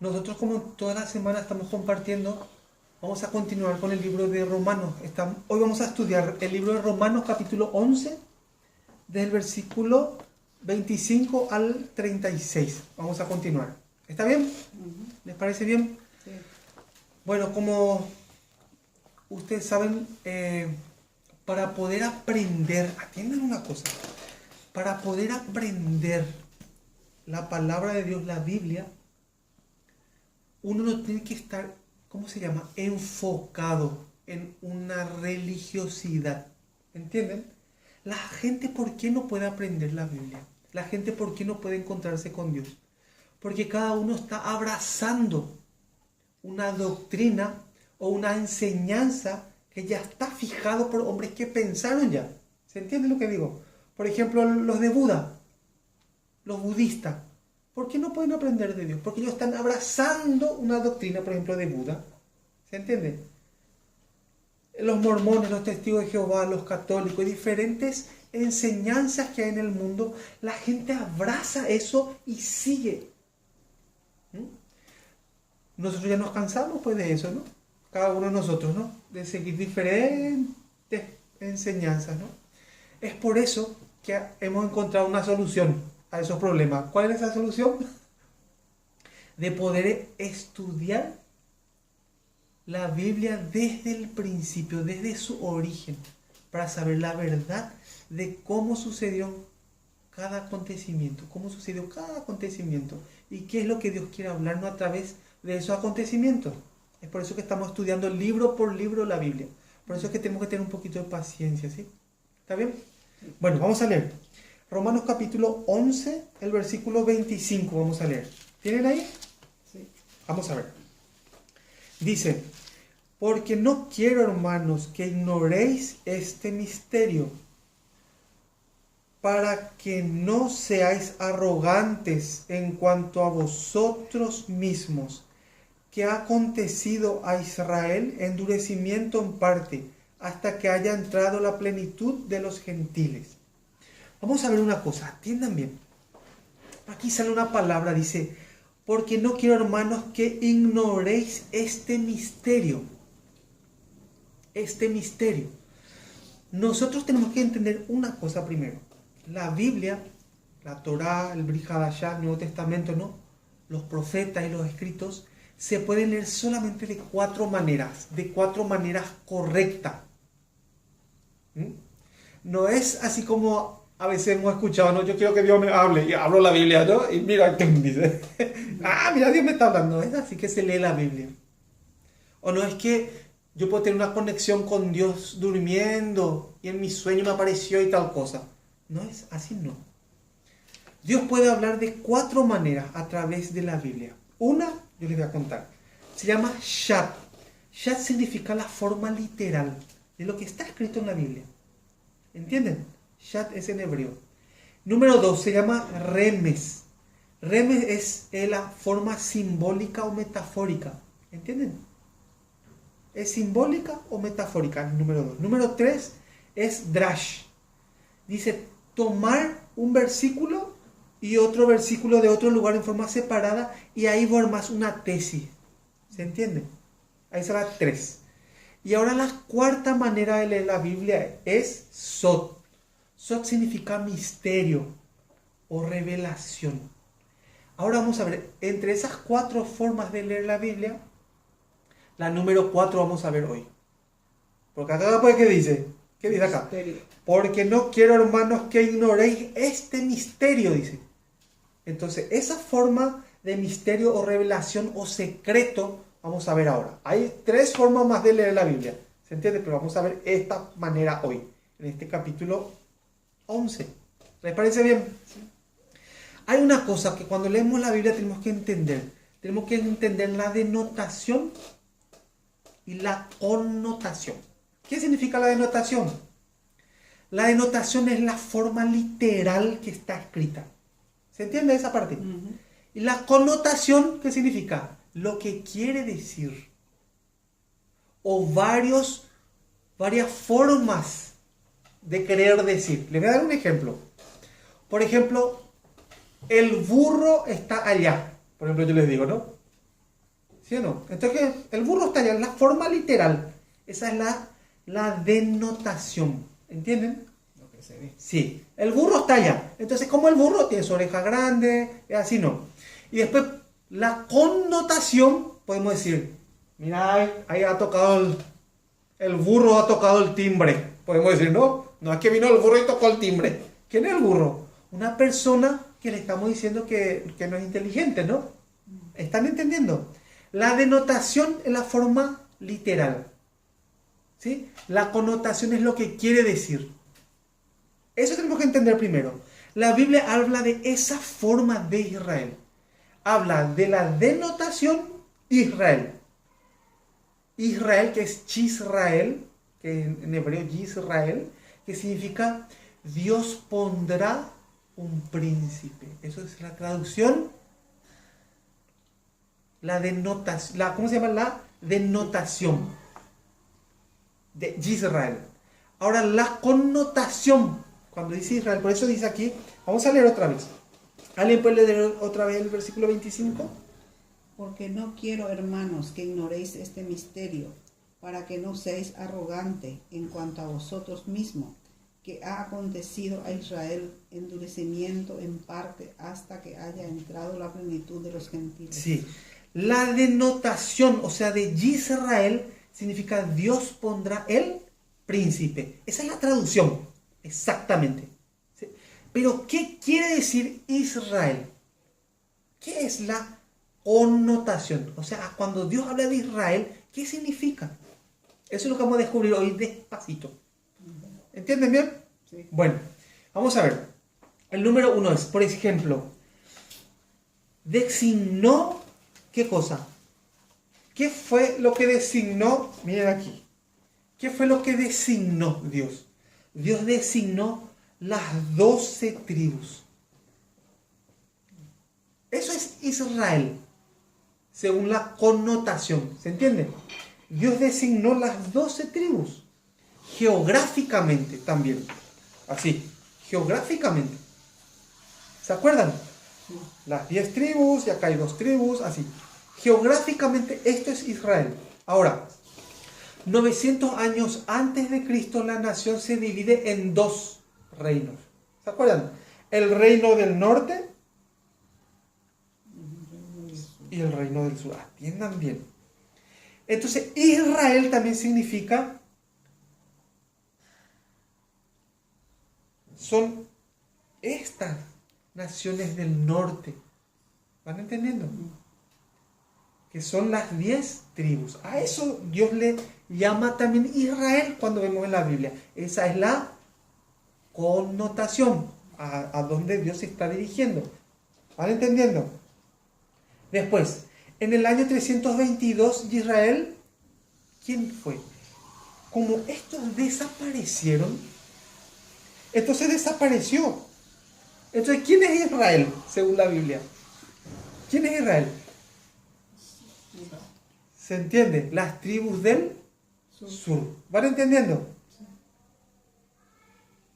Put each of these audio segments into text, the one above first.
Nosotros, como toda la semana estamos compartiendo, vamos a continuar con el libro de Romanos. Hoy vamos a estudiar el libro de Romanos capítulo 11, del versículo 25 al 36. Vamos a continuar. ¿Está bien? ¿Les parece bien? Sí. Bueno, como ustedes saben, para poder aprender, atiendan una cosa, para poder aprender la palabra de Dios, la Biblia, uno no tiene que estar, ¿cómo se llama?, enfocado en una religiosidad. ¿Entienden? La gente, ¿por qué no puede aprender la Biblia? La gente, ¿por qué no puede encontrarse con Dios? Porque cada uno está abrazando una doctrina o una enseñanza que ya está fijado por hombres que pensaron ya. ¿Se entiende lo que digo? Por ejemplo, los de Buda, los budistas. ¿Por qué no pueden aprender de Dios? Porque ellos están abrazando una doctrina, por ejemplo, de Buda. ¿Se entiende? Los mormones, los testigos de Jehová, los católicos, diferentes enseñanzas que hay en el mundo, la gente abraza eso y sigue. Nosotros ya nos cansamos pues de eso, ¿no? Cada uno de nosotros, ¿no? De seguir diferentes enseñanzas, ¿no? Es por eso que hemos encontrado una solución a esos problemas. ¿Cuál es esa solución? De poder estudiar la Biblia desde el principio, desde su origen, para saber la verdad de cómo sucedió cada acontecimiento, y qué es lo que Dios quiere hablarnos a través de esos acontecimientos. Es por eso que estamos estudiando libro por libro la Biblia. Por eso es que tenemos que tener un poquito de paciencia, ¿sí? ¿Está bien? Bueno, vamos a leer. Romanos capítulo 11, el versículo 25, vamos a leer. ¿Tienen ahí? Sí. Vamos a ver. Dice: porque no quiero, hermanos, que ignoréis este misterio, para que no seáis arrogantes en cuanto a vosotros mismos, que ha acontecido a Israel endurecimiento en parte, hasta que haya entrado la plenitud de los gentiles. Vamos a ver una cosa, atiendan bien. Aquí sale una palabra, dice: porque no quiero, hermanos, que ignoréis este misterio. Este misterio. Nosotros tenemos que entender una cosa primero. La Biblia, la Torá, el Brit Hadashah, el Nuevo Testamento, ¿no? Los profetas y los escritos se pueden leer solamente de cuatro maneras correctas. No es así como a veces hemos escuchado, ¿no? Yo quiero que Dios me hable, y abro la Biblia, ¿no? Y mira, ¿qué dice? Mira, Dios me está hablando. No es así que se lee la Biblia. O no es que yo puedo tener una conexión con Dios durmiendo y en mi sueño me apareció y tal cosa. No es así, no. Dios puede hablar de cuatro maneras a través de la Biblia. Una, yo les voy a contar, se llama Shat. Shat significa la forma literal de lo que está escrito en la Biblia. ¿Entienden? Shat es en hebreo. Número 2 se llama Remes. Remes es la forma simbólica o metafórica. ¿Entienden? ¿Es simbólica o metafórica? Número 2. Número 3 es Drash. Dice tomar un versículo y otro versículo de otro lugar en forma separada y ahí formas una tesis. ¿Se entiende? Ahí será 3. Y ahora la cuarta manera de leer la Biblia es Sot. Sot significa misterio o revelación. Ahora vamos a ver, entre esas cuatro formas de leer la Biblia, la número 4 vamos a ver hoy. Porque acá pues, ¿qué dice? ¿Qué dice acá? Misterio. Porque no quiero, hermanos, que ignoréis este misterio, dice. Entonces, esa forma de misterio o revelación o secreto, vamos a ver ahora. Hay 3 formas más de leer la Biblia. ¿Se entiende? Pero vamos a ver esta manera hoy, en este capítulo 11. ¿Les parece bien? Sí. Hay una cosa que cuando leemos la Biblia tenemos que entender. Tenemos que entender la denotación y la connotación. ¿Qué significa la denotación? La denotación es la forma literal que está escrita. ¿Se entiende esa parte? Uh-huh. Y la connotación, ¿qué significa? Lo que quiere decir. O varias formas de querer decir. Les voy a dar un ejemplo. Por ejemplo, el burro está allá. Por ejemplo, yo les digo, ¿no? ¿Sí o no? Entonces, ¿qué? El burro está allá, la forma literal. Esa es la denotación. ¿Entienden? Lo que se ve. Sí, el burro está allá. Entonces, como el burro tiene su oreja grande, así no. Y después, la connotación, podemos decir, mira, ahí ha tocado el burro, ha tocado el timbre. Podemos decir, no, no es que vino el burro y tocó el timbre. ¿Quién es el burro? Una persona que le estamos diciendo que no es inteligente, ¿no? ¿Están entendiendo? La denotación es la forma literal. ¿Sí? La connotación es lo que quiere decir. Eso tenemos que entender primero. La Biblia habla de esa forma de Israel. Habla de la denotación Israel. Israel, que es Yisrael, que en hebreo Yisrael, que significa Dios pondrá un príncipe. Eso es la traducción. La denotación. ¿Cómo se llama? La denotación de Yisrael. Ahora, la connotación, cuando dice Israel, por eso dice aquí, vamos a leer otra vez. ¿Alguien puede leer otra vez el versículo 25? Porque no quiero, hermanos, que ignoréis este misterio, para que no seáis arrogantes en cuanto a vosotros mismos, que ha acontecido a Israel endurecimiento en parte hasta que haya entrado la plenitud de los gentiles. Sí, la denotación, o sea, de Yisrael, significa Dios pondrá el príncipe. Esa es la traducción, exactamente. ¿Sí? Pero, ¿qué quiere decir Israel? ¿Qué es la connotación? O sea, cuando Dios habla de Israel, ¿qué significa? Eso es lo que vamos a descubrir hoy despacito. ¿Entienden bien? Sí. Bueno, vamos a ver. El número 1 es, por ejemplo, designó, ¿qué cosa? ¿Qué fue lo que designó? Miren aquí. ¿Qué fue lo que designó Dios? Dios designó las 12 tribus. Eso es Israel, según la connotación. ¿Se entiende? Dios designó las 12 tribus. Geográficamente también. Así, geográficamente. ¿Se acuerdan? Las 10 tribus, y acá hay 2 tribus, así. Geográficamente esto es Israel. Ahora, 900 años antes de Cristo la nación se divide en 2 reinos. ¿Se acuerdan? El reino del norte y el reino del sur. Atiendan bien. Entonces, Israel también significa, son estas naciones del norte. ¿Van entendiendo? Que son las 10 tribus. A eso Dios le llama también Israel cuando vemos en la Biblia. Esa es la connotación a donde Dios se está dirigiendo. ¿Van entendiendo? Después, en el año 322, Israel, ¿quién fue? Como estos desaparecieron, entonces desapareció. Entonces, ¿quién es Israel, según la Biblia? ¿Quién es Israel? ¿Se entiende? Las tribus del sur. ¿Van entendiendo?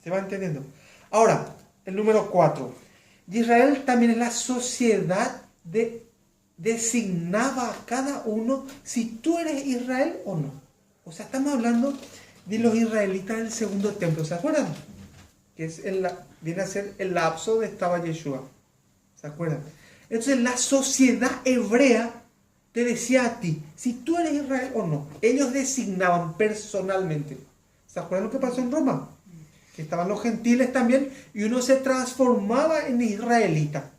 ¿Se va entendiendo? Ahora, el número 4. Israel también es la sociedad designaba a cada uno si tú eres Israel o no. O sea, estamos hablando de los israelitas del segundo templo. ¿Se acuerdan? Que es viene a ser el lapso donde estaba Yeshua. ¿Se acuerdan? Entonces, la sociedad hebrea te decía a ti si tú eres Israel o no. Ellos designaban personalmente. ¿Se acuerdan lo que pasó en Roma? Que estaban los gentiles también y uno se transformaba en israelita.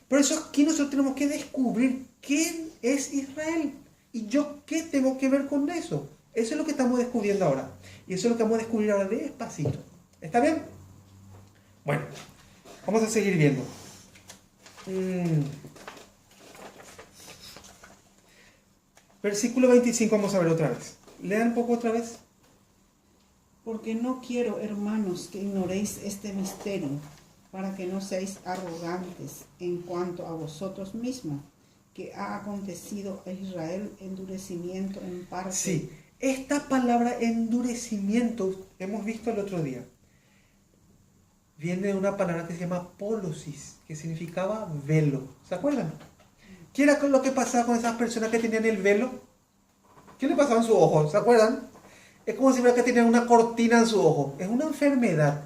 Por eso aquí nosotros tenemos que descubrir quién es Israel y yo qué tengo que ver con eso. Eso es lo que estamos descubriendo ahora. Y eso es lo que vamos a descubrir ahora despacito. ¿Está bien? Bueno, vamos a seguir viendo. Versículo 25 vamos a ver otra vez. Lean un poco otra vez. Porque no quiero, hermanos, que ignoréis este misterio, para que no seáis arrogantes en cuanto a vosotros mismos, que ha acontecido a Israel endurecimiento en parte. Sí, esta palabra endurecimiento, hemos visto el otro día, viene de una palabra que se llama polosis, que significaba velo. ¿Se acuerdan? ¿Qué era lo que pasaba con esas personas que tenían el velo? ¿Qué le pasaba en su ojo? ¿Se acuerdan? Es como si fuera que tenían una cortina en su ojo. Es una enfermedad.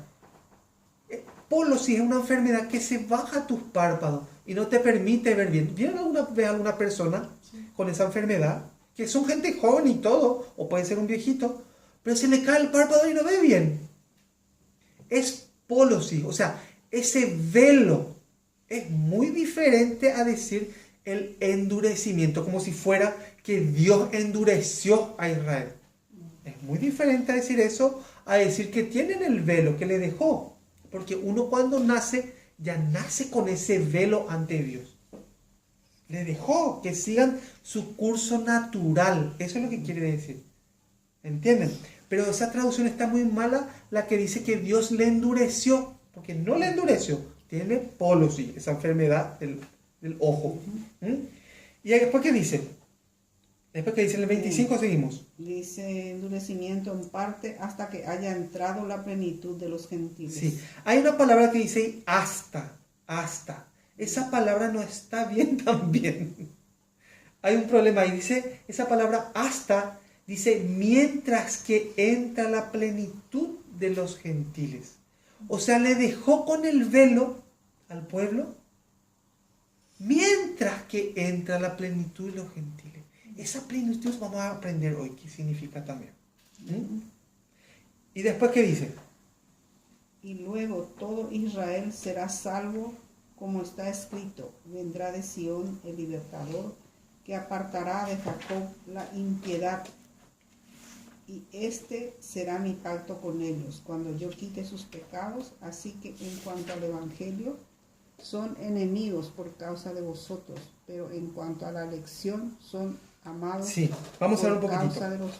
Polosis es una enfermedad que se baja a tus párpados y no te permite ver bien. ¿Vieron alguna vez alguna persona con esa enfermedad? Que son gente joven y todo, o puede ser un viejito, pero se le cae el párpado y no ve bien. Es polosis, o sea, ese velo es muy diferente a decir el endurecimiento, como si fuera que Dios endureció a Israel. Es muy diferente a decir eso, a decir que tienen el velo, que le dejó. Porque uno cuando nace, ya nace con ese velo ante Dios. Le dejó que sigan su curso natural. Eso es lo que quiere decir. ¿Entienden? Pero esa traducción está muy mala, la que dice que Dios le endureció. Porque no le endureció. Tiene polosis, esa enfermedad del ojo. ¿Y después qué dice? Después que dice en el 25 seguimos. Dice endurecimiento en parte hasta que haya entrado la plenitud de los gentiles. Sí, hay una palabra que dice hasta. Esa palabra no está bien también. Hay un problema ahí. Dice, esa palabra hasta, dice mientras que entra la plenitud de los gentiles. O sea, le dejó con el velo al pueblo mientras que entra la plenitud de los gentiles. Esa plenitud vamos a aprender hoy qué significa también. ¿Y después qué dice? Y luego todo Israel será salvo, como está escrito: vendrá de Sión el libertador, que apartará de Jacob la impiedad. Y este será mi pacto con ellos, cuando yo quite sus pecados. Así que en cuanto al Evangelio, son enemigos por causa de vosotros, pero en cuanto a la elección, son amados. Sí, vamos a ver un poquitito. Los...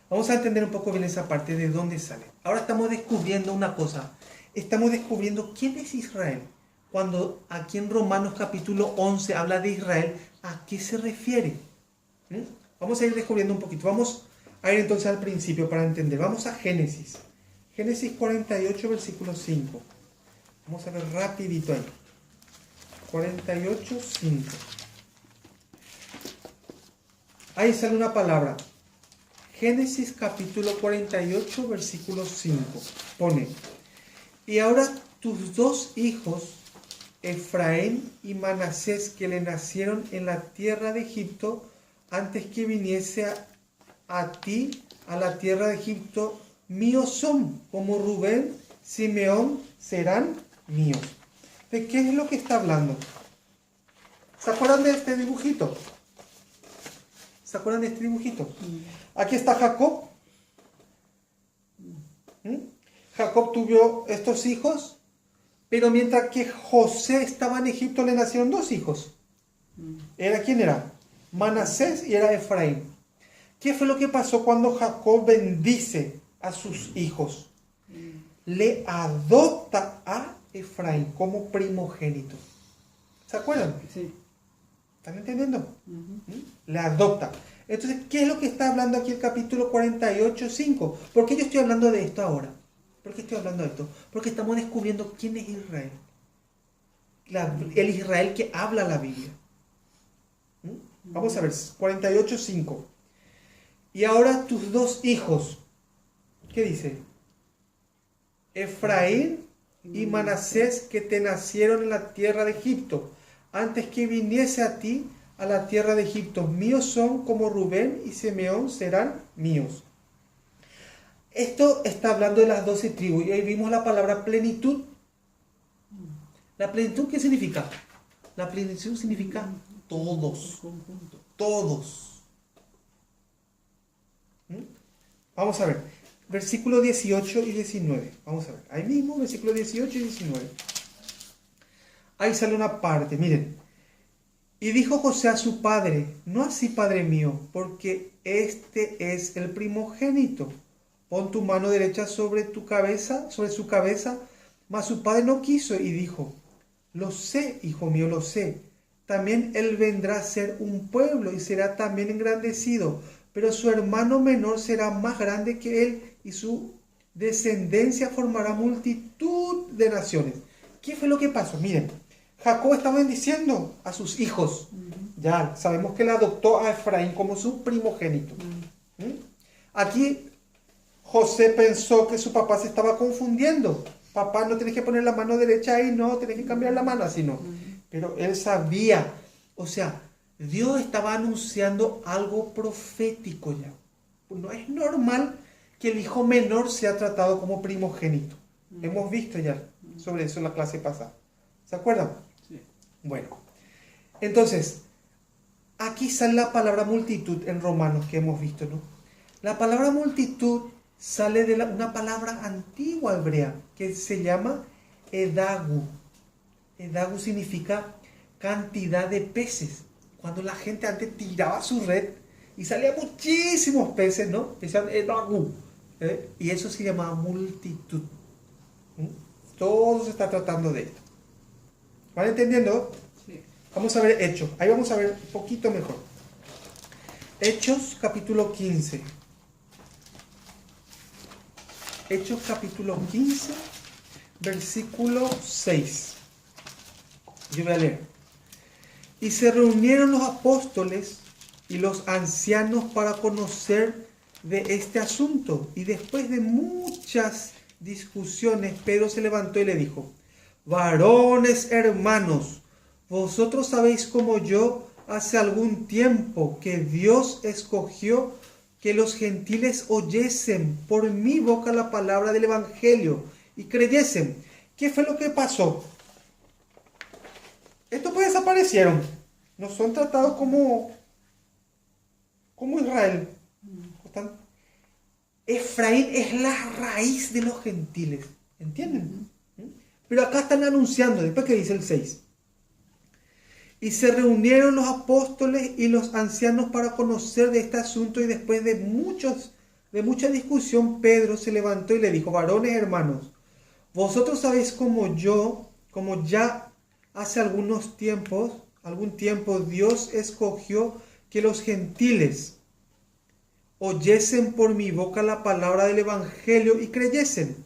Vamos a entender un poco bien esa parte de dónde sale. Ahora estamos descubriendo una cosa. Estamos descubriendo quién es Israel. Cuando aquí en Romanos capítulo 11 habla de Israel, ¿a qué se refiere? Vamos a ir descubriendo un poquito. Vamos a ir entonces al principio para entender. Vamos a Génesis. Génesis 48, versículo 5. Vamos a ver rapidito ahí. 48, 5. Ahí sale una palabra. Génesis capítulo 48, versículo 5. Pone: y ahora tus dos hijos, Efraín y Manasés, que le nacieron en la tierra de Egipto, antes que viniese a ti a la tierra de Egipto, míos son, como Rubén, Simeón, serán míos. ¿De qué es lo que está hablando? ¿Se acuerdan de este dibujito? ¿Se acuerdan de este dibujito? Aquí está Jacob. Jacob tuvo estos hijos, pero mientras que José estaba en Egipto le nacieron dos hijos. ¿Quién era? Manasés y era Efraín. ¿Qué fue lo que pasó cuando Jacob bendice a sus hijos? Le adopta a Efraín como primogénito. ¿Se acuerdan? Sí. ¿Están entendiendo? Le adopta. Entonces, ¿qué es lo que está hablando aquí el capítulo 48, 5? ¿Por qué yo estoy hablando de esto ahora? ¿Por qué estoy hablando de esto? Porque estamos descubriendo quién es Israel. El Israel que habla la Biblia. Vamos a ver, 48, 5. Y ahora tus dos hijos. ¿Qué dice? Efraín y Manasés, que te nacieron en la tierra de Egipto, antes que viniese a ti a la tierra de Egipto. Míos son, como Rubén y Simeón serán míos. Esto está hablando de las 12 tribus. Y ahí vimos la palabra plenitud. ¿La plenitud qué significa? La plenitud significa todos. Todos. Vamos a ver. Versículo 18 y 19. Vamos a ver. Ahí mismo, versículo 18 y 19. Ahí sale una parte. Miren. Y dijo José a su padre: no así, padre mío, porque este es el primogénito. Pon tu mano derecha sobre tu cabeza, sobre su cabeza. Mas su padre no quiso y dijo: lo sé, hijo mío, lo sé. También él vendrá a ser un pueblo y será también engrandecido. Pero su hermano menor será más grande que él y su descendencia formará multitud de naciones. ¿Qué fue lo que pasó? Miren, Jacob está bendiciendo a sus hijos. Ya sabemos que le adoptó a Efraín como su primogénito. ¿Mm? Aquí José pensó que su papá se estaba confundiendo. Papá, no tenés que poner la mano derecha ahí, no, tenés que cambiar la mano así, no. Pero él sabía, o sea, Dios estaba anunciando algo profético ya. No es normal que el hijo menor sea tratado como primogénito. Hemos visto ya sobre eso en la clase pasada. ¿Se acuerdan? Sí. Bueno, entonces, aquí sale la palabra multitud en Romanos que hemos visto, ¿no? La palabra multitud sale de una palabra antigua hebrea que se llama edagu. Edagu significa cantidad de peces. Cuando la gente antes tiraba su red y salían muchísimos peces, ¿no? Decían edagu. Y eso se llamaba multitud. Todo se está tratando de esto. ¿Van entendiendo? Sí. Vamos a ver Hechos. Ahí vamos a ver un poquito mejor. Hechos capítulo 15. Hechos capítulo 15, versículo 6. Yo voy a leer. Y se reunieron los apóstoles y los ancianos para conocer de este asunto. Y después de muchas discusiones, Pedro se levantó y le dijo: varones hermanos, vosotros sabéis como yo hace algún tiempo que Dios escogió que los gentiles oyesen por mi boca la palabra del Evangelio y creyesen. ¿Qué fue lo que pasó? Estos pues desaparecieron. No son tratados como Israel. Efraín es la raíz de los gentiles. ¿Entienden? Pero acá están anunciando, después que dice el 6. Y se reunieron los apóstoles y los ancianos para conocer de este asunto, y después de mucha discusión, Pedro se levantó y le dijo: varones hermanos, vosotros sabéis como ya hace algún tiempo Dios escogió que los gentiles oyesen por mi boca la palabra del Evangelio y creyesen.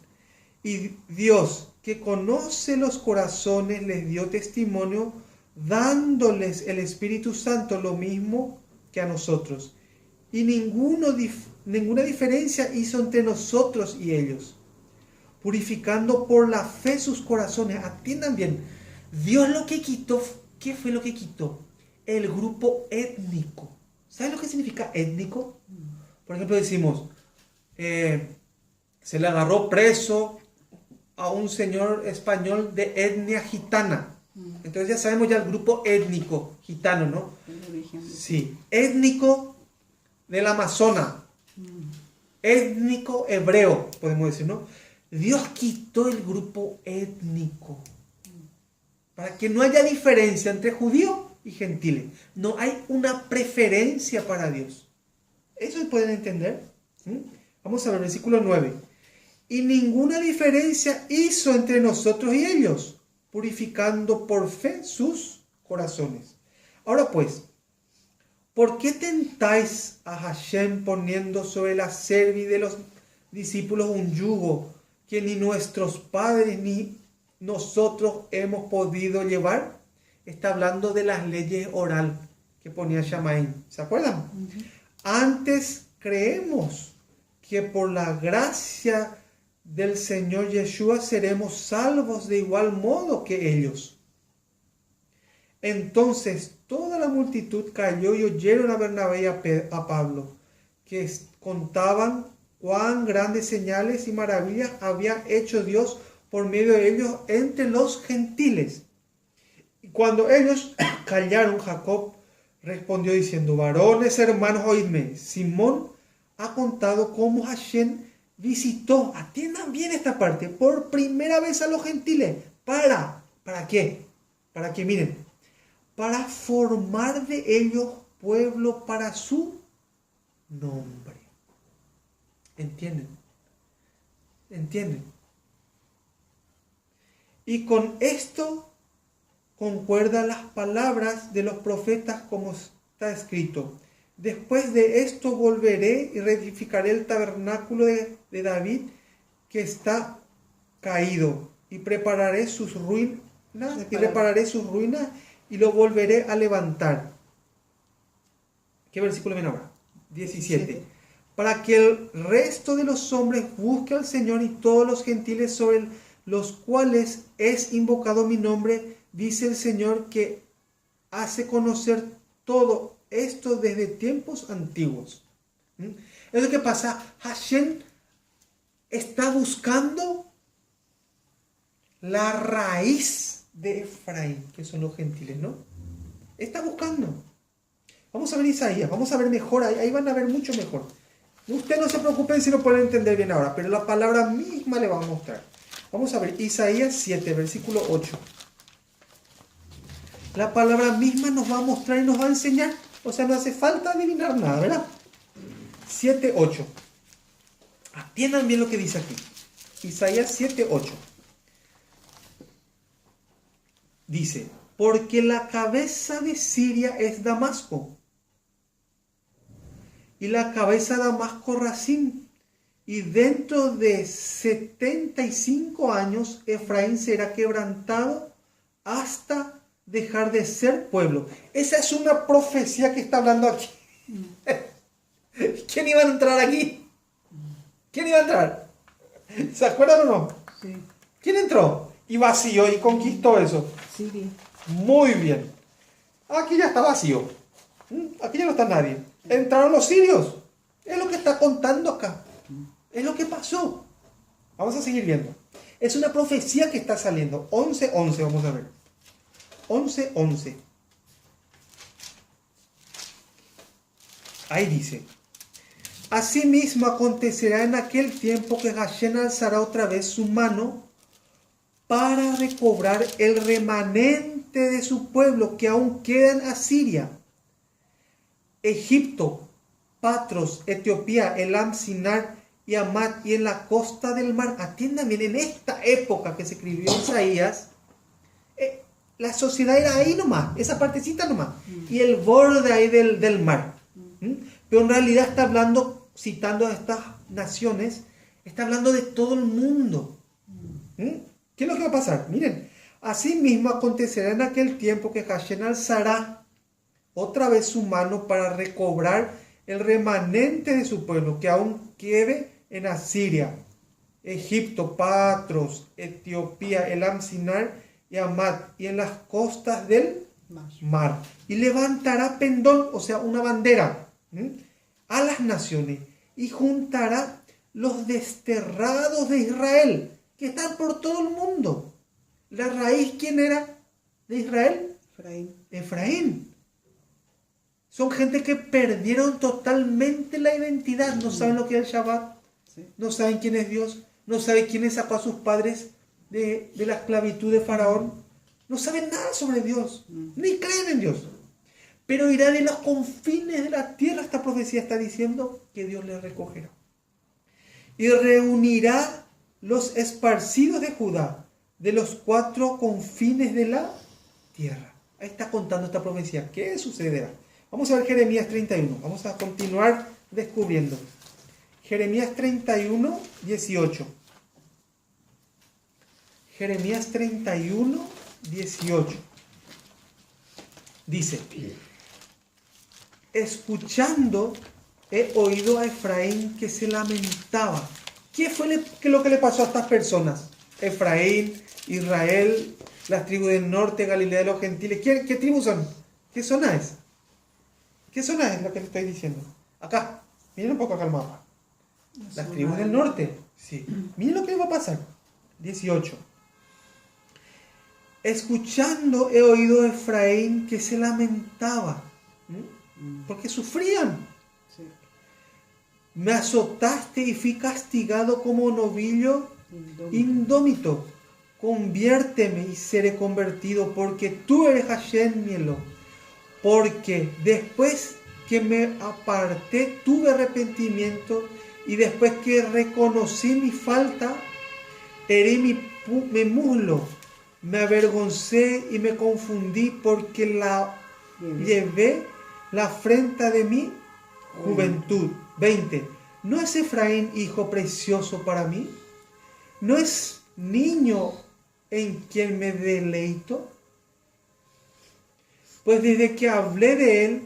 Y Dios, que conoce los corazones, les dio testimonio, dándoles el Espíritu Santo lo mismo que a nosotros. Y ninguna diferencia hizo entre nosotros y ellos, purificando por la fe sus corazones. Atiendan bien, Dios lo que quitó, ¿qué fue lo que quitó? El grupo étnico. ¿Saben lo que significa étnico? Por ejemplo, decimos, se le agarró preso a un señor español de etnia gitana. Entonces ya sabemos ya el grupo étnico gitano, ¿no? Sí, étnico del Amazonas, étnico hebreo, podemos decir, ¿no? Dios quitó el grupo étnico para que no haya diferencia entre judíos y gentiles. No hay una preferencia para Dios. ¿Eso pueden entender? Vamos a ver, versículo 9. Y ninguna diferencia hizo entre nosotros y ellos, purificando por fe sus corazones. Ahora pues, ¿por qué tentáis a Hashem poniendo sobre la cerviz de los discípulos un yugo que ni nuestros padres ni nosotros hemos podido llevar? Está hablando de las leyes oral que ponía Shammai. ¿Se acuerdan? Antes creemos que por la gracia del Señor Yeshua seremos salvos de igual modo que ellos. Entonces toda la multitud cayó y oyeron a Bernabé y a Pablo, que contaban cuán grandes señales y maravillas había hecho Dios por medio de ellos entre los gentiles. Y cuando ellos callaron, Jacob respondió diciendo: varones hermanos, oídme. Simón ha contado cómo Hashem visitó, atiendan bien esta parte, por primera vez a los gentiles. ¿Para qué? Para que miren, para formar de ellos pueblo para su nombre. ¿Entienden? ¿Entienden? Y con esto concuerdan las palabras de los profetas, como está escrito: después de esto volveré y reedificaré el tabernáculo de David que está caído, y repararé sus ruinas y lo volveré a levantar, ¿Qué versículo viene ahora? 17. Para que el resto de los hombres busque al Señor y todos los gentiles sobre los cuales es invocado mi nombre, dice el Señor, que hace conocer todo esto desde tiempos antiguos. Es lo que pasa. Hashem está buscando la raíz de Efraín, que son los gentiles, ¿no? Está buscando. Vamos a ver Isaías, vamos a ver mejor, ahí van a ver mucho mejor. Ustedes no se preocupen si no pueden entender bien ahora, pero la palabra misma le va a mostrar. Vamos a ver Isaías 7, versículo 8. La palabra misma nos va a mostrar y nos va a enseñar. O sea, no hace falta adivinar nada, ¿verdad? 7, 8. Atiendan bien lo que dice aquí. Isaías 7, 8. Dice, porque la cabeza de Siria es Damasco, y la cabeza de Damasco Racín, y dentro de 75 años Efraín será quebrantado hasta dejar de ser pueblo. Esa es una profecía que está hablando aquí. ¿Quién iba a entrar aquí? ¿Quién iba a entrar? ¿Se acuerdan o no? Sí. ¿Quién entró? Y vació y conquistó eso. Siria. Muy bien. Aquí ya está vacío. Aquí ya no está nadie. Entraron los sirios. Es lo que está contando acá. Es lo que pasó. Vamos a seguir viendo. Es una profecía que está saliendo. 11:11, vamos a ver. 11:11. Ahí dice. Asimismo acontecerá en aquel tiempo que Hashem alzará otra vez su mano para recobrar el remanente de su pueblo que aún queda en Asiria, Egipto, Patros, Etiopía, Elam, Sinar y Amat, y en la costa del mar. Atiendan bien, en esta época que se escribió Isaías, la sociedad era ahí nomás, esa partecita nomás, y el borde ahí del mar. Pero en realidad está hablando, citando a estas naciones, está hablando de todo el mundo. ¿Qué es lo que va a pasar? Miren, asimismo acontecerá en aquel tiempo que Hashem alzará otra vez su mano para recobrar el remanente de su pueblo que aún quede en Asiria, Egipto, Patros, Etiopía, Elam, Sinar y Amat, y en las costas del mar. Y levantará pendón, o sea, una bandera, a las naciones, y juntará los desterrados de Israel, que están por todo el mundo. La raíz, ¿quién era de Israel? Efraín. Son gente que perdieron totalmente la identidad. No saben lo que es el Shabbat. No saben quién es Dios. No saben quién sacó a sus padres de la esclavitud de Faraón. No saben nada sobre Dios. Ni creen en Dios. Pero irá de los confines de la tierra. Esta profecía está diciendo que Dios les recogerá. Y reunirá los esparcidos de Judá de los 4 confines de la tierra. Ahí está contando esta profecía. ¿Qué sucederá? Vamos a ver Jeremías 31. Vamos a continuar descubriendo. Jeremías 31, 18. Jeremías 31, 18. Dice, escuchando he oído a Efraín que se lamentaba. ¿Qué fue lo que le pasó a estas personas? Efraín, Israel, las tribus del norte, Galilea de los gentiles. ¿Qué tribus son? ¿Qué zona es? ¿Qué zona es lo que le estoy diciendo? Acá. Miren un poco acá el mapa. Las tribus del norte. Sí. Miren lo que va a pasar. 18. Escuchando he oído a Efraín que se lamentaba. Porque sufrían. Sí. Me azotaste y fui castigado como novillo indómito. Conviérteme y seré convertido, porque tú eres Hashem mi Eló. Porque después que me aparté tuve arrepentimiento, y después que reconocí mi falta, herí mi muslo, me avergoncé y me confundí, porque llevé la afrenta de mi juventud. 20. ¿No es Efraín hijo precioso para mí? ¿No es niño en quien me deleito? Pues desde que hablé de él,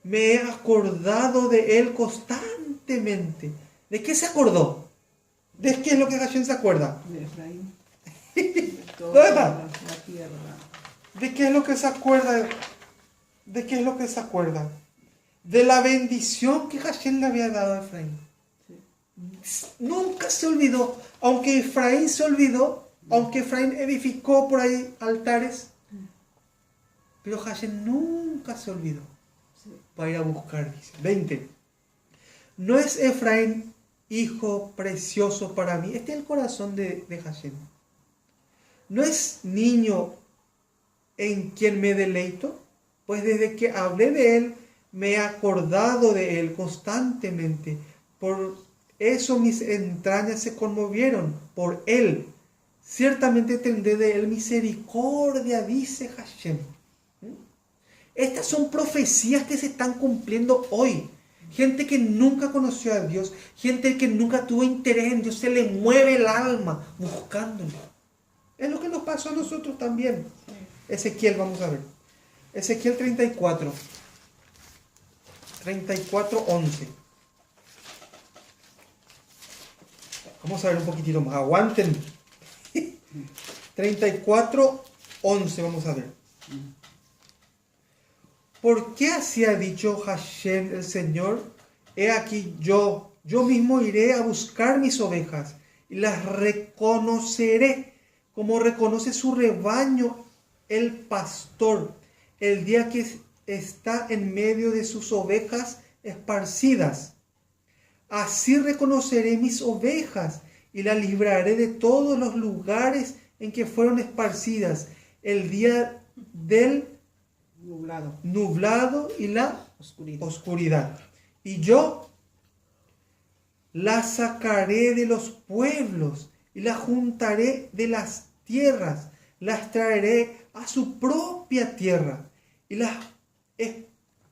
me he acordado de él constantemente. ¿De qué se acordó? ¿De qué es lo que Hashem se acuerda? De Efraín. ¿Dónde está? La tierra. ¿De qué es lo que se acuerda? ¿De qué es lo que se acuerda? De la bendición que Hashem le había dado a Efraín. Sí. Nunca se olvidó. Aunque Efraín se olvidó, aunque Efraín edificó por ahí altares, pero Hashem nunca se olvidó. Sí. Para ir a buscar, dice. 20. ¿No es Efraín hijo precioso para mí? Este es el corazón de Hashem. ¿No es niño en quien me deleito? Pues desde que hablé de él, me he acordado de él constantemente. Por eso mis entrañas se conmovieron por él. Ciertamente tendré de él misericordia, dice Hashem. Estas son profecías que se están cumpliendo hoy. Gente que nunca conoció a Dios, gente que nunca tuvo interés en Dios, se le mueve el alma buscándolo. Es lo que nos pasó a nosotros también. Ezequiel, vamos a ver. Ezequiel 34. 34:11. Vamos a ver un poquitito más. Aguanten. 34:11, vamos a ver. ¿Por qué así ha dicho Hashem el Señor? He aquí yo mismo iré a buscar mis ovejas y las reconoceré como reconoce su rebaño el pastor el día que está en medio de sus ovejas esparcidas. Así reconoceré mis ovejas y las libraré de todos los lugares en que fueron esparcidas el día del nublado y la oscuridad. Y yo las sacaré de los pueblos y las juntaré de las tierras, las traeré a su propia tierra y las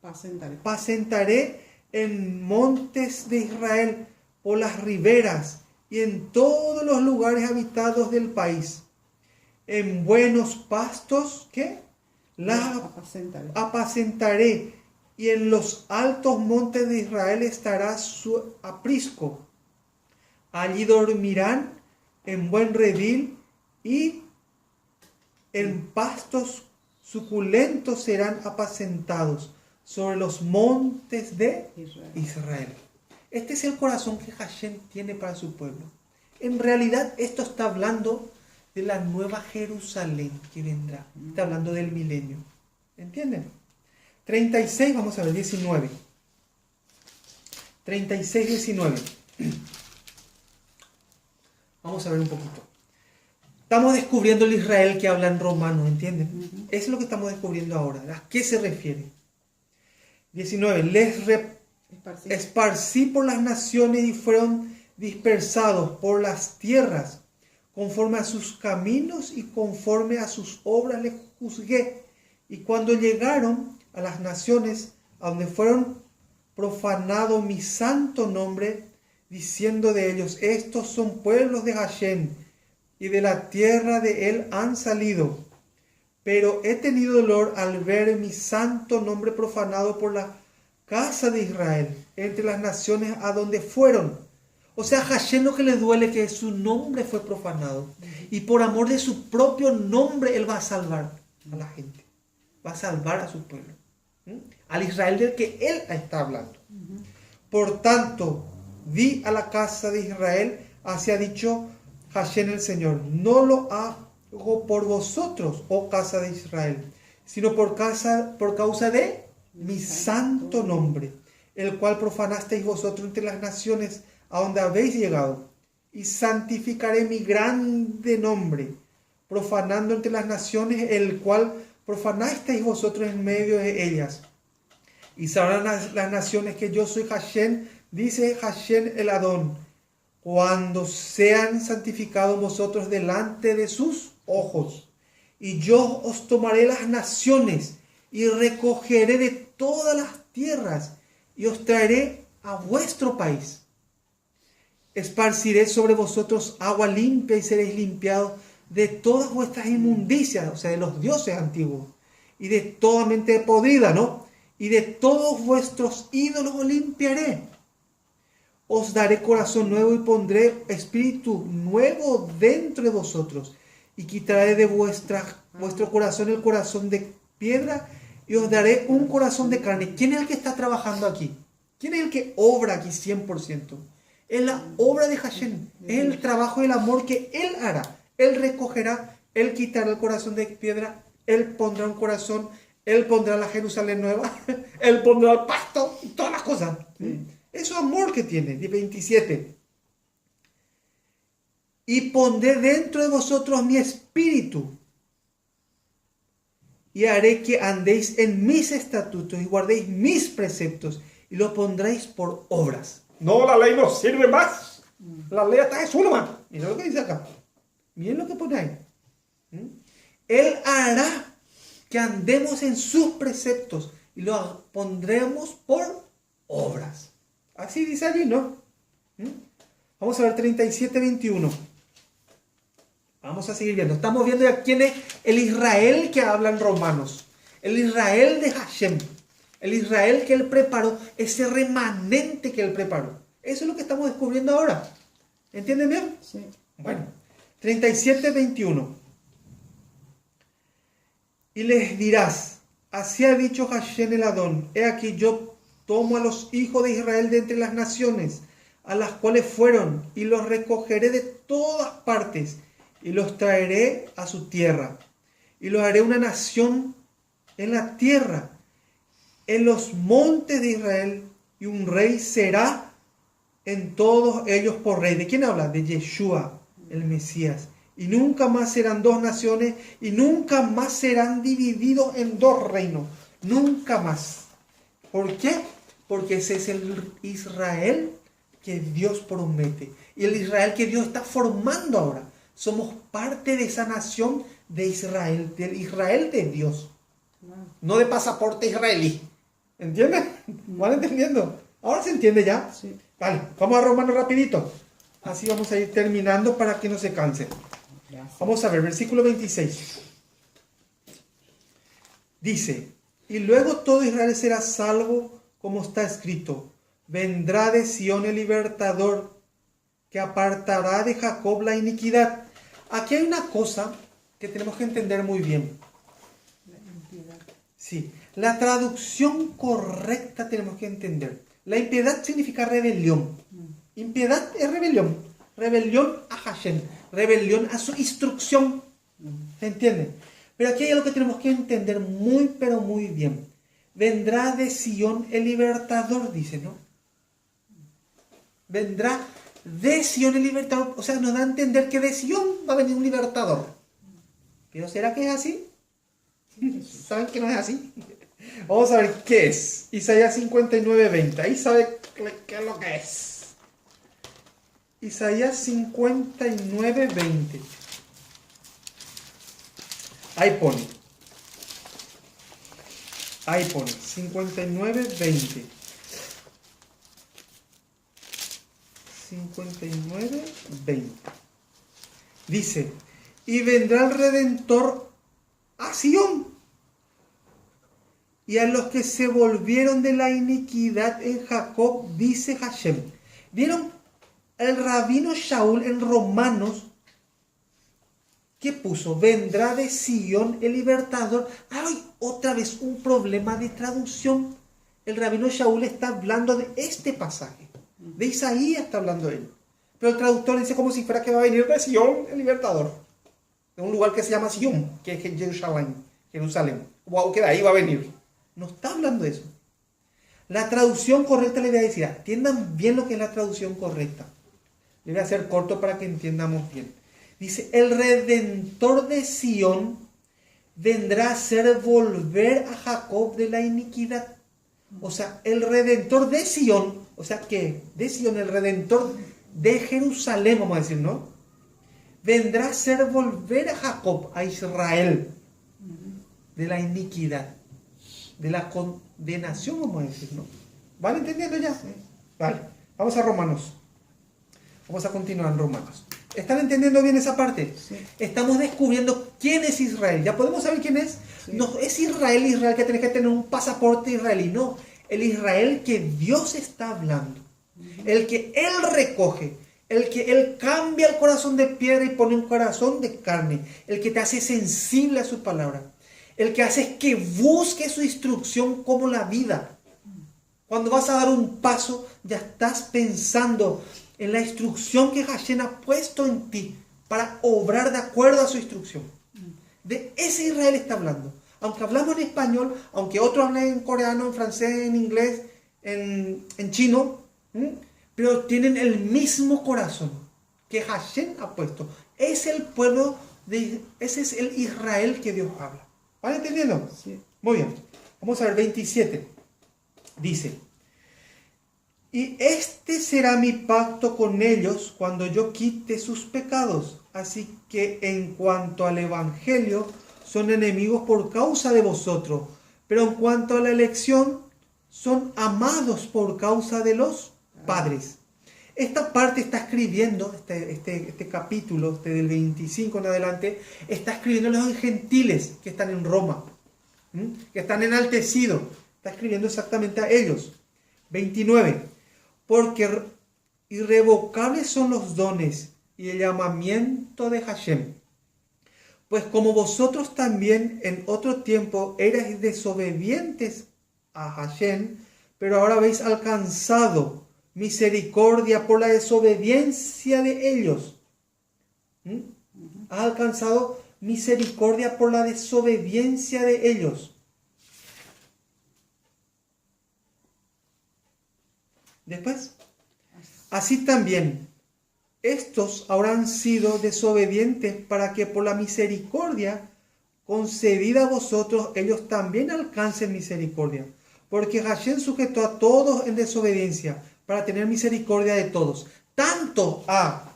apacentaré en montes de Israel, por las riberas y en todos los lugares habitados del país. En buenos pastos, ¿qué? Las apacentaré, y en los altos montes de Israel estará su aprisco. Allí dormirán en buen redil y en pastos suculentos serán apacentados sobre los montes de Israel. Este es el corazón que Hashem tiene para su pueblo. En realidad esto está hablando de la nueva Jerusalén que vendrá. Está hablando del milenio. ¿Entienden? 36, vamos a ver, 19. 36, 19. Vamos a ver un poquito. Estamos descubriendo el Israel que habla en romano, ¿entienden? Eso es lo que estamos descubriendo ahora. ¿A qué se refiere? 19. Les esparcí por las naciones y fueron dispersados por las tierras. Conforme a sus caminos y conforme a sus obras les juzgué. Y cuando llegaron a las naciones a donde fueron profanado mi santo nombre, diciendo de ellos, estos son pueblos de Hashem, y de la tierra de él han salido. Pero he tenido dolor al ver mi santo nombre profanado por la casa de Israel, entre las naciones a donde fueron. O sea, a Hashem lo que le duele es que su nombre fue profanado. Y por amor de su propio nombre, él va a salvar a la gente. Va a salvar a su pueblo. Al Israel del que él está hablando. Por tanto, di a la casa de Israel, así ha dicho Hashem el Señor, no lo hago por vosotros, oh casa de Israel, sino por causa de mi santo nombre, el cual profanasteis vosotros entre las naciones a donde habéis llegado, y santificaré mi grande nombre, profanando entre las naciones, el cual profanasteis vosotros en medio de ellas. Y sabrán las naciones que yo soy Hashem, dice Hashem el Adón, cuando sean santificados vosotros delante de sus ojos. Y yo os tomaré las naciones y recogeré de todas las tierras y os traeré a vuestro país. Esparciré sobre vosotros agua limpia y seréis limpiados de todas vuestras inmundicias, o sea, de los dioses antiguos, y de toda mente podrida, ¿no? y de todos vuestros ídolos os limpiaré. Os daré corazón nuevo y pondré espíritu nuevo dentro de vosotros. Y quitaré de vuestro corazón el corazón de piedra y os daré un corazón de carne. ¿Quién es el que está trabajando aquí? ¿Quién es el que obra aquí 100%? Es la obra de Hashem. Es el trabajo y el amor que Él hará. Él recogerá, Él quitará el corazón de piedra, Él pondrá un corazón, Él pondrá la Jerusalén nueva, Él pondrá el pasto y todas las cosas. Eso es amor que tiene. 27. Y pondré dentro de vosotros mi espíritu y haré que andéis en mis estatutos y guardéis mis preceptos y los pondréis por obras. No, la ley no sirve más. La ley está es uno más. Mira lo que dice acá. Miren lo que pone ahí. Él hará que andemos en sus preceptos y los pondremos por obras. Así dice allí, ¿no? Vamos a ver 37-21. Vamos a seguir viendo. Estamos viendo ya quién es el Israel que habla en Romanos. El Israel de Hashem. El Israel que Él preparó. Ese remanente que Él preparó. Eso es lo que estamos descubriendo ahora. ¿Entienden bien? Sí. Bueno. 37-21. Y les dirás, así ha dicho Hashem el Adón, he aquí yo tomo a los hijos de Israel de entre las naciones, a las cuales fueron, y los recogeré de todas partes, y los traeré a su tierra, y los haré una nación en la tierra, en los montes de Israel, y un rey será en todos ellos por rey. ¿De quién habla? De Yeshua, el Mesías. Y nunca más serán dos naciones, y nunca más serán divididos en dos reinos. Nunca más. ¿Por qué? Porque ese es el Israel que Dios promete. Y el Israel que Dios está formando ahora. Somos parte de esa nación de Israel, del Israel de Dios. No de pasaporte israelí. ¿Entienden? ¿Van entendiendo? ¿Ahora se entiende ya? Sí. Vale, vamos a Romanos rapidito. Así vamos a ir terminando para que no se cansen. Gracias. Vamos a ver, versículo 26. Dice, y luego todo Israel será salvo, como está escrito. Vendrá de Sión el libertador, que apartará de Jacob la iniquidad. Aquí hay una cosa que tenemos que entender muy bien. Sí, la traducción correcta tenemos que entender. La impiedad significa rebelión. Impiedad es rebelión. Rebelión a Hashem. Rebelión a su instrucción. ¿Se entiende? Pero aquí hay algo que tenemos que entender muy, pero muy bien. Vendrá de Sión el libertador, dice, ¿no? Vendrá de Sión el libertador. O sea, nos da a entender que de Sión va a venir un libertador. ¿Pero será que es así? ¿Saben que no es así? Vamos a ver qué es. Isaías 59:20. Ahí sabe qué es lo que es. Isaías 59:20. Ahí pone. 59:20. 59:20. Dice, y vendrá el Redentor a Sión, y a los que se volvieron de la iniquidad en Jacob, dice Hashem. ¿Vieron? El rabino Shaul en Romanos, ¿qué puso? Vendrá de Sión el libertador. Hay otra vez un problema de traducción. El rabino Shaul está hablando de este pasaje. De Isaías está hablando él. Pero el traductor dice como si fuera que va a venir de Sión el libertador. De un lugar que se llama Sión, que es Jerusalén. Wow, que de ahí va a venir. No está hablando de eso. La traducción correcta, le voy a decir, entiendan bien lo que es la traducción correcta. Le voy a hacer corto para que entiendamos bien. Dice, el Redentor de Sión vendrá a hacer volver a Jacob de la iniquidad. O sea, el Redentor de Sión, o sea que de Sión, el Redentor de Jerusalén, vamos a decir, ¿no? Vendrá a hacer volver a Jacob, a Israel, de la iniquidad, de la condenación, vamos a decir, ¿no? ¿Van entendiendo ya? Sí. Vale, vamos a Romanos. Vamos a continuar en Romanos. ¿Están entendiendo bien esa parte? Sí. Estamos descubriendo quién es Israel. Ya podemos saber quién es, Sí. No es Israel que tenés que tener un pasaporte israelí, no. El Israel que Dios está hablando, el que Él recoge, el que Él cambia el corazón de piedra y pone un corazón de carne, el que te hace sensible a su palabra, el que hace que busque su instrucción como la vida. Cuando vas a dar un paso, ya estás pensando en la instrucción que Hashem ha puesto en ti para obrar de acuerdo a su instrucción. De ese Israel está hablando. Aunque hablamos en español, aunque otros hablen en coreano, en francés, en inglés, en chino, pero tienen el mismo corazón que Hashem ha puesto. Es el pueblo, ese es el Israel que Dios habla. ¿Van entendiendo? Sí. Muy bien. Vamos a ver 27. Dice, y este será mi pacto con ellos cuando yo quite sus pecados. Así que en cuanto al Evangelio, son enemigos por causa de vosotros. Pero en cuanto a la elección, son amados por causa de los padres. Esta parte está escribiendo, este capítulo, del 25 en adelante, está escribiendo a los gentiles que están en Roma, que están enaltecidos. Está escribiendo exactamente a ellos. 29. Porque irrevocables son los dones y el llamamiento de Hashem. Pues como vosotros también en otro tiempo erais desobedientes a Hashem, pero ahora habéis alcanzado misericordia por la desobediencia de ellos. Has alcanzado misericordia por la desobediencia de ellos. Después, así también, estos habrán sido desobedientes para que por la misericordia concedida a vosotros, ellos también alcancen misericordia. Porque Hashem sujetó a todos en desobediencia para tener misericordia de todos. Tanto a,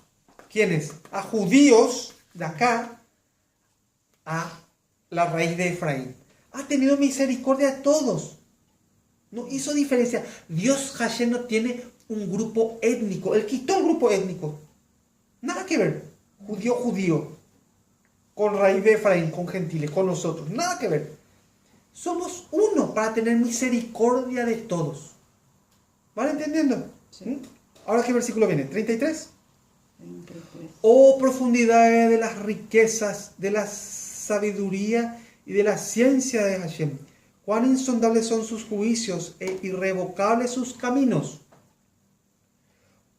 ¿quiénes? A judíos de acá, a la raíz de Efraín. Ha tenido misericordia de todos. No hizo diferencia. Dios Hashem no tiene un grupo étnico. Él quitó el grupo étnico. Nada que ver. Judío. Con raíz de Efraín, con gentiles, con nosotros. Nada que ver. Somos uno para tener misericordia de todos. ¿Van entendiendo? Sí. Ahora, ¿qué versículo viene? 33. 33. Oh profundidades de las riquezas, de la sabiduría y de la ciencia de Hashem. Cuán insondables son sus juicios e irrevocables sus caminos.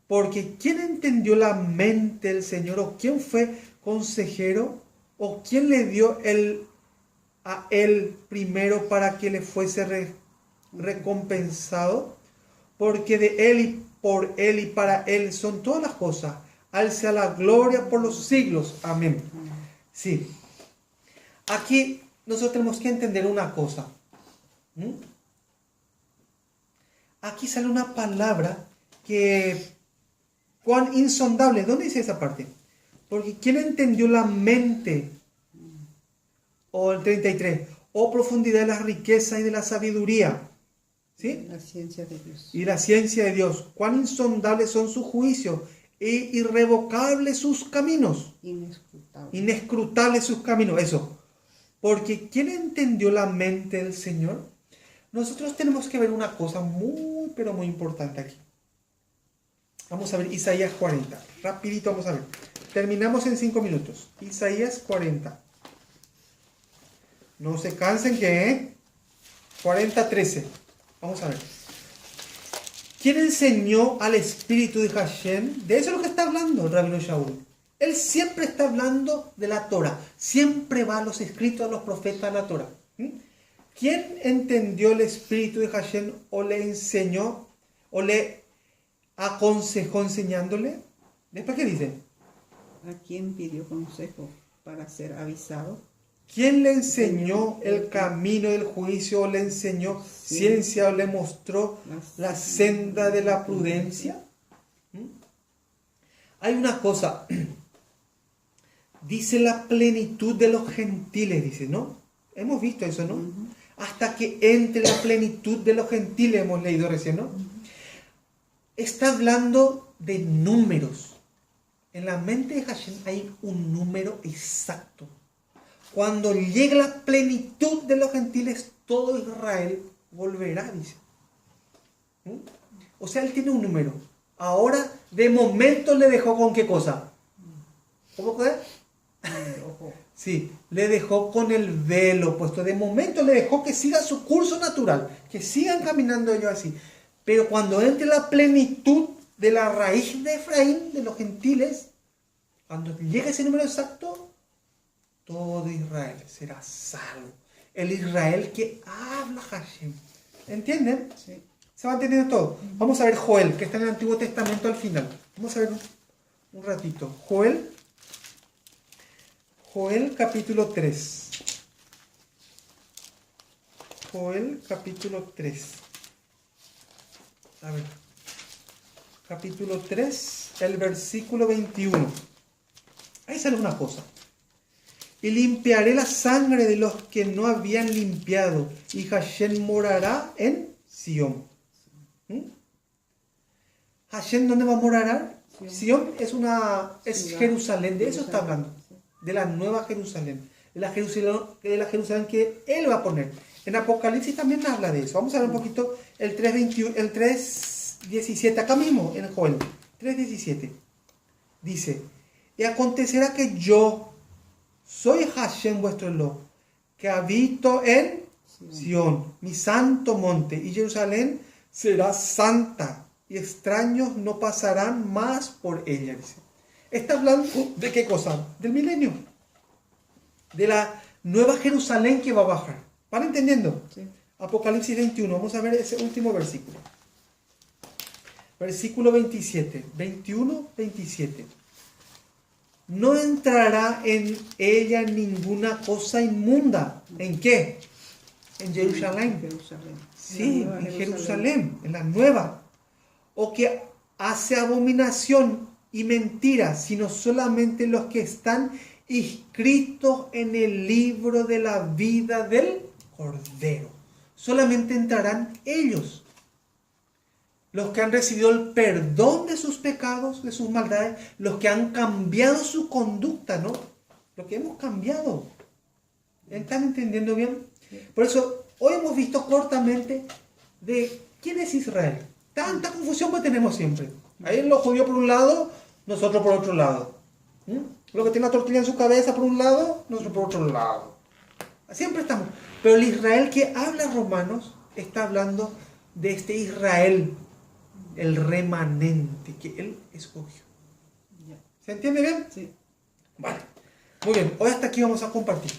Porque ¿quién entendió la mente del Señor? ¿O quién fue consejero? ¿O quién le dio a él primero para que le fuese recompensado? Porque de él y por él y para él son todas las cosas. A él sea la gloria por los siglos. Amén. Sí. Aquí nosotros tenemos que entender una cosa. Aquí sale una palabra que cuán insondable. ¿Dónde dice esa parte? Porque ¿quién entendió la mente? O el 33. O profundidad de la riqueza y de la sabiduría. ¿Sí? La ciencia de Dios. Y la ciencia de Dios. Cuán insondables son sus juicios e irrevocables sus caminos. Inescrutable. Inescrutables sus caminos. Eso. Porque ¿quién entendió la mente del Señor? Nosotros tenemos que ver una cosa muy, pero muy importante aquí. Vamos a ver Isaías 40. Rapidito vamos a ver. Terminamos en 5 minutos. Isaías 40. No se cansen que 40:13. Vamos a ver. ¿Quién enseñó al espíritu de Hashem? De eso es lo que está hablando el rabino Shaul. Él siempre está hablando de la Torah. Siempre va a los escritos de los profetas de la Torah. ¿Quién entendió el espíritu de Hashem o le enseñó o le aconsejó enseñándole? ¿Después qué dice? ¿A quién pidió consejo para ser avisado? ¿Quién le enseñó el camino del juicio o le enseñó ciencia o le mostró la senda de la prudencia? Hay una cosa, dice la plenitud de los gentiles, dice, ¿no? Hemos visto eso, ¿no? Hasta que entre la plenitud de los gentiles, hemos leído recién, ¿no? Está hablando de números. En la mente de Hashem hay un número exacto. cuando llegue la plenitud de los gentiles, todo Israel volverá, dice. ¿Mm? O sea, él tiene un número. Ahora, de momento le dejó con qué cosa. ¿Cómo fue? Sí, le dejó con el velo puesto. De momento le dejó que siga su curso natural, que sigan caminando ellos así. Pero cuando entre la plenitud de la raíz de Efraín, de los gentiles, cuando llegue ese número exacto, todo Israel será salvo. El Israel que habla Hashem. ¿Entienden? Sí. ¿Se va entendiendo todo? Vamos a ver Joel, que está en el Antiguo Testamento al final. Vamos a ver un ratito. Joel capítulo 3. Joel capítulo 3. A ver. Capítulo 3, el versículo 21. Ahí sale una cosa. Y limpiaré la sangre de los que no habían limpiado, y Hashem morará en Sión. ¿Hashem dónde va a morar? Sión es Jerusalén, de eso está hablando. De la nueva Jerusalén. De la Jerusalén que él va a poner. En Apocalipsis también habla de eso. Vamos a ver un poquito el 3:17, acá mismo en Joel. 3:17. Dice: y acontecerá que yo soy Hashem vuestro Elohim, que habito en Sión, mi santo monte, y Jerusalén será santa, y extraños no pasarán más por ella. Dice. Está hablando de qué cosa? Del milenio. De la nueva Jerusalén que va a bajar. ¿Van entendiendo? Sí. Apocalipsis 21. Vamos a ver ese último versículo. Versículo 27. 21, 27. No entrará en ella ninguna cosa inmunda. ¿En qué? En Jerusalén. Sí, en Jerusalén, en la nueva. O que hace abominación y mentira, sino solamente los que están inscritos en el libro de la vida del Cordero. Solamente entrarán ellos. Los que han recibido el perdón de sus pecados, de sus maldades, los que han cambiado su conducta, ¿no? Lo que hemos cambiado. ¿Están entendiendo bien? Por eso, hoy hemos visto cortamente de quién es Israel. Tanta confusión que tenemos siempre. Ahí los judíos por un lado, nosotros por otro lado. Lo que tiene la tortilla en su cabeza por un lado, nosotros por otro lado. Siempre estamos. Pero el Israel que habla Romanos está hablando de este Israel, el remanente que él escogió. ¿Se entiende bien? Sí. Vale. Muy bien. Hoy hasta aquí vamos a compartir.